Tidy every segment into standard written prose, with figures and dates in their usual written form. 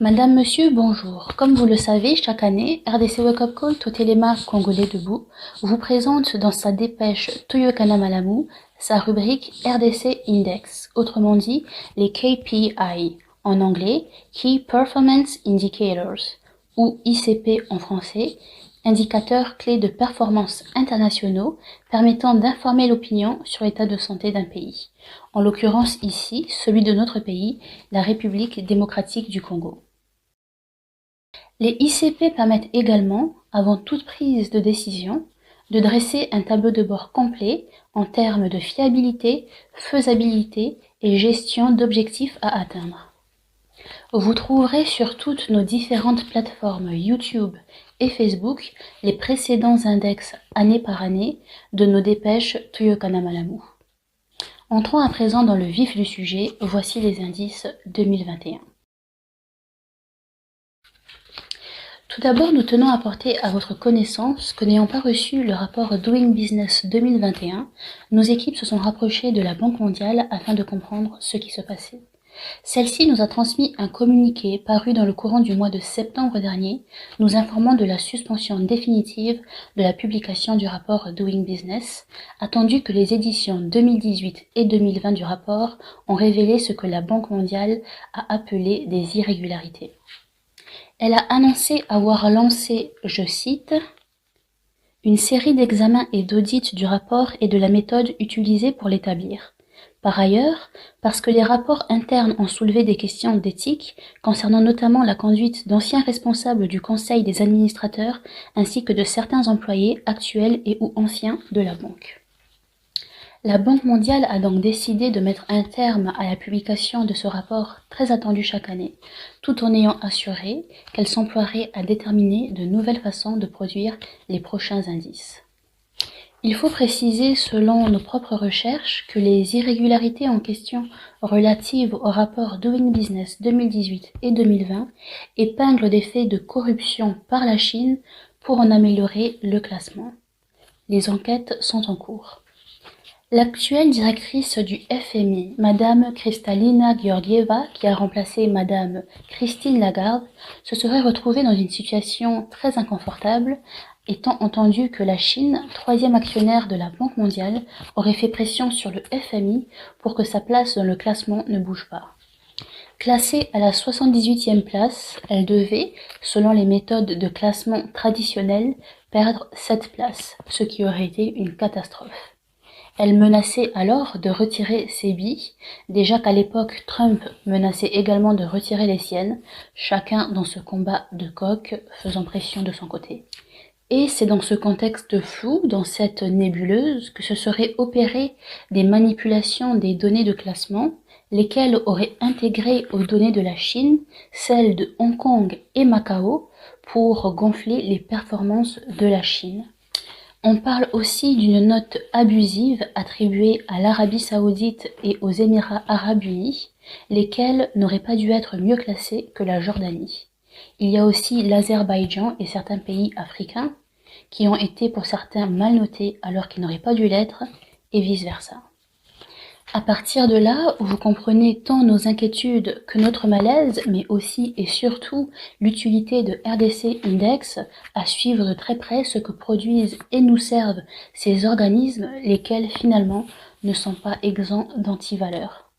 Madame, Monsieur, bonjour. Comme vous le savez, chaque année, RDC Wake Up Call Totelema Congolais Debout vous présente dans sa dépêche Toyokana Malamu sa rubrique RDC Index, autrement dit les KPI, en anglais Key Performance Indicators, ou ICP en français, indicateurs clés de performance internationaux permettant d'informer l'opinion sur l'état de santé d'un pays. En l'occurrence ici, celui de notre pays, la République démocratique du Congo. Les ICP permettent également, avant toute prise de décision, de dresser un tableau de bord complet en termes de fiabilité, faisabilité et gestion d'objectifs à atteindre. Vous trouverez sur toutes nos différentes plateformes YouTube et Facebook les précédents index année par année de nos dépêches Toyokana Malamu. Entrons à présent dans le vif du sujet, voici les indices 2021. Tout d'abord, nous tenons à porter à votre connaissance que n'ayant pas reçu le rapport Doing Business 2021, nos équipes se sont rapprochées de la Banque mondiale afin de comprendre ce qui se passait. Celle-ci nous a transmis un communiqué paru dans le courant du mois de septembre dernier, nous informant de la suspension définitive de la publication du rapport Doing Business, attendu que les éditions 2018 et 2020 du rapport ont révélé ce que la Banque mondiale a appelé des irrégularités. Elle a annoncé avoir lancé, je cite, « une série d'examens et d'audits du rapport et de la méthode utilisée pour l'établir. Par ailleurs, parce que les rapports internes ont soulevé des questions d'éthique concernant notamment la conduite d'anciens responsables du Conseil des administrateurs ainsi que de certains employés actuels et ou anciens de la banque. » La Banque mondiale a donc décidé de mettre un terme à la publication de ce rapport très attendu chaque année, tout en ayant assuré qu'elle s'emploierait à déterminer de nouvelles façons de produire les prochains indices. Il faut préciser, selon nos propres recherches, que les irrégularités en question relatives au rapport Doing Business 2018 et 2020 épinglent des faits de corruption par la Chine pour en améliorer le classement. Les enquêtes sont en cours. L'actuelle directrice du FMI, Madame Kristalina Georgieva, qui a remplacé Madame Christine Lagarde, se serait retrouvée dans une situation très inconfortable, étant entendu que la Chine, troisième actionnaire de la Banque mondiale, aurait fait pression sur le FMI pour que sa place dans le classement ne bouge pas. Classée à la 78e place, elle devait, selon les méthodes de classement traditionnelles, perdre 7 places, ce qui aurait été une catastrophe. Elle menaçait alors de retirer ses billes, déjà qu'à l'époque Trump menaçait également de retirer les siennes, chacun dans ce combat de coq faisant pression de son côté. Et c'est dans ce contexte flou, dans cette nébuleuse, que se seraient opérées des manipulations des données de classement, lesquelles auraient intégré aux données de la Chine celles de Hong Kong et Macao pour gonfler les performances de la Chine. On parle aussi d'une note abusive attribuée à l'Arabie saoudite et aux Émirats arabes unis, lesquels n'auraient pas dû être mieux classés que la Jordanie. Il y a aussi l'Azerbaïdjan et certains pays africains qui ont été pour certains mal notés alors qu'ils n'auraient pas dû l'être, et vice-versa. À partir de là, vous comprenez tant nos inquiétudes que notre malaise, mais aussi et surtout l'utilité de RDC Index à suivre de très près ce que produisent et nous servent ces organismes, lesquels finalement ne sont pas exempts d'antivaleurs.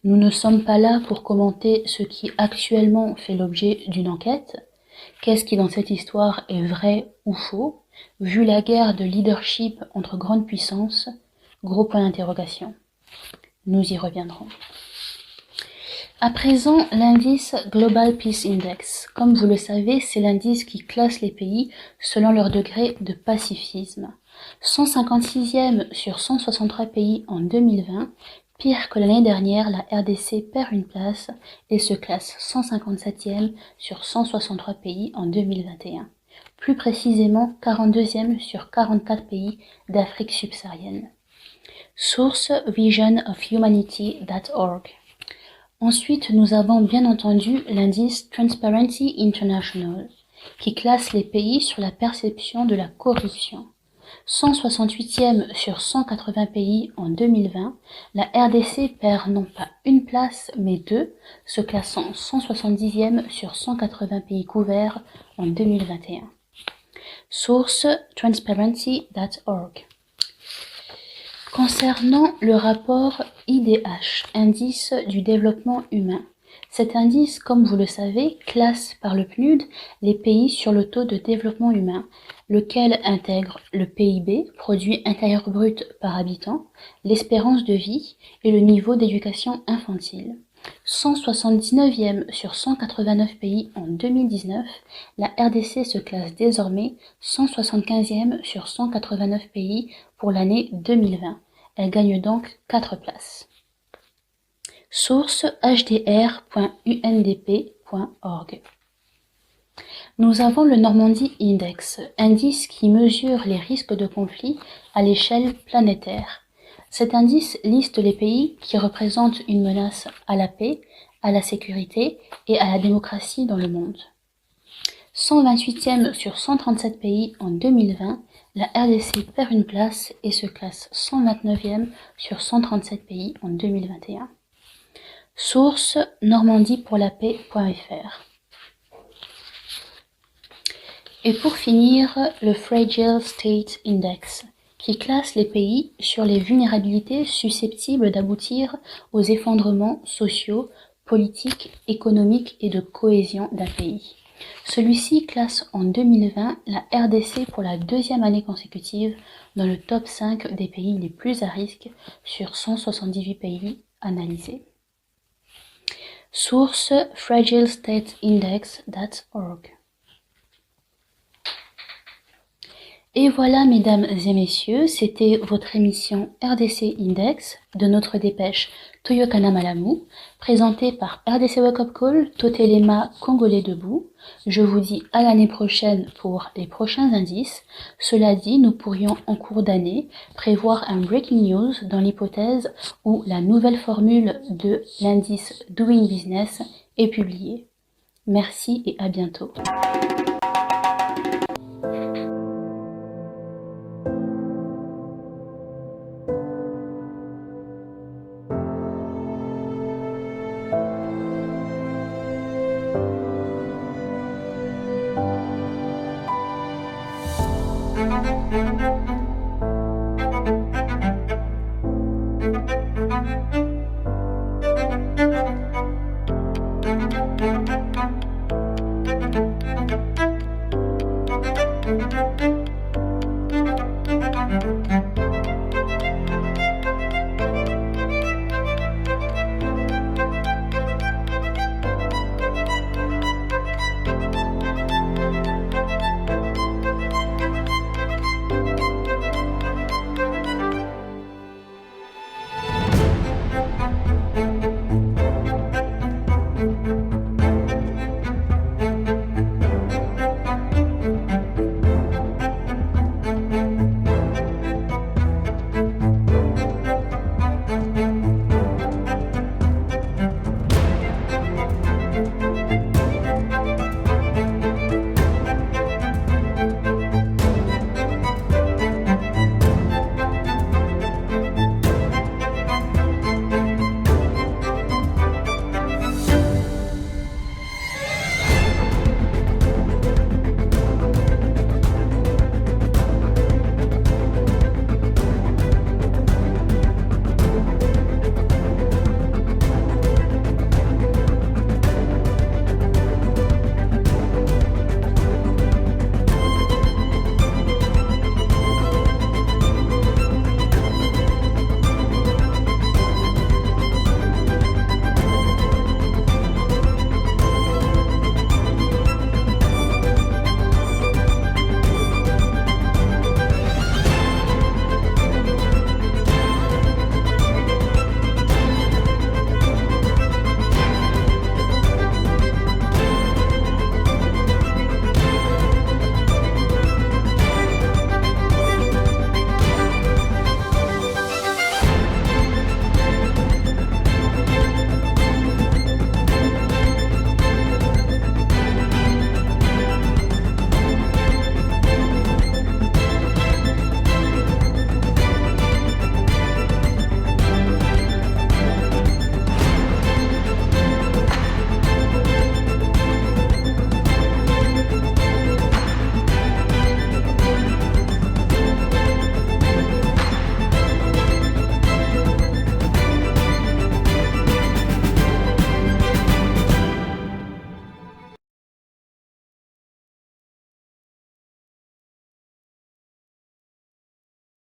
Nous ne sommes pas là pour commenter ce qui actuellement fait l'objet d'une enquête. Qu'est-ce qui dans cette histoire est vrai ou faux, vu la guerre de leadership entre grandes puissances? Gros point d'interrogation. Nous y reviendrons. À présent, l'indice Global Peace Index. Comme vous le savez, c'est l'indice qui classe les pays selon leur degré de pacifisme. 156e sur 163 pays en 2020, pire que l'année dernière, la RDC perd une place et se classe 157e sur 163 pays en 2021. Plus précisément, 42e sur 44 pays d'Afrique subsaharienne. Source visionofhumanity.org. Ensuite, nous avons bien entendu l'indice Transparency International, qui classe les pays sur la perception de la corruption. 168e sur 180 pays en 2020, la RDC perd non pas une place, mais deux, se classant 170e sur 180 pays couverts en 2021. Source transparency.org. Concernant le rapport IDH, Indice du développement humain, cet indice, comme vous le savez, classe par le PNUD les pays sur le taux de développement humain, lequel intègre le PIB, produit intérieur brut par habitant, l'espérance de vie et le niveau d'éducation infantile. 179e sur 189 pays en 2019, la RDC se classe désormais 175e sur 189 pays pour l'année 2020. Elle gagne donc 4 places. Source hdr.undp.org. Nous avons le Normandy Index, indice qui mesure les risques de conflit à l'échelle planétaire. Cet indice liste les pays qui représentent une menace à la paix, à la sécurité et à la démocratie dans le monde. 128e sur 137 pays en 2020, la RDC perd une place et se classe 129e sur 137 pays en 2021. Source normandiepourlapaix.fr. Et pour finir, le Fragile State Index, qui classe les pays sur les vulnérabilités susceptibles d'aboutir aux effondrements sociaux, politiques, économiques et de cohésion d'un pays. Celui-ci classe en 2020 la RDC pour la deuxième année consécutive dans le top 5 des pays les plus à risque sur 178 pays analysés. Source fragilestatesindex.org. Et voilà, mesdames et messieurs, c'était votre émission RDC Index de notre dépêche Toyokana Malamu, présentée par RDC Wake Up Call, Totelema Congolais Debout. Je vous dis à l'année prochaine pour les prochains indices. Cela dit, nous pourrions en cours d'année prévoir un breaking news dans l'hypothèse où la nouvelle formule de l'indice Doing Business est publiée. Merci et à bientôt.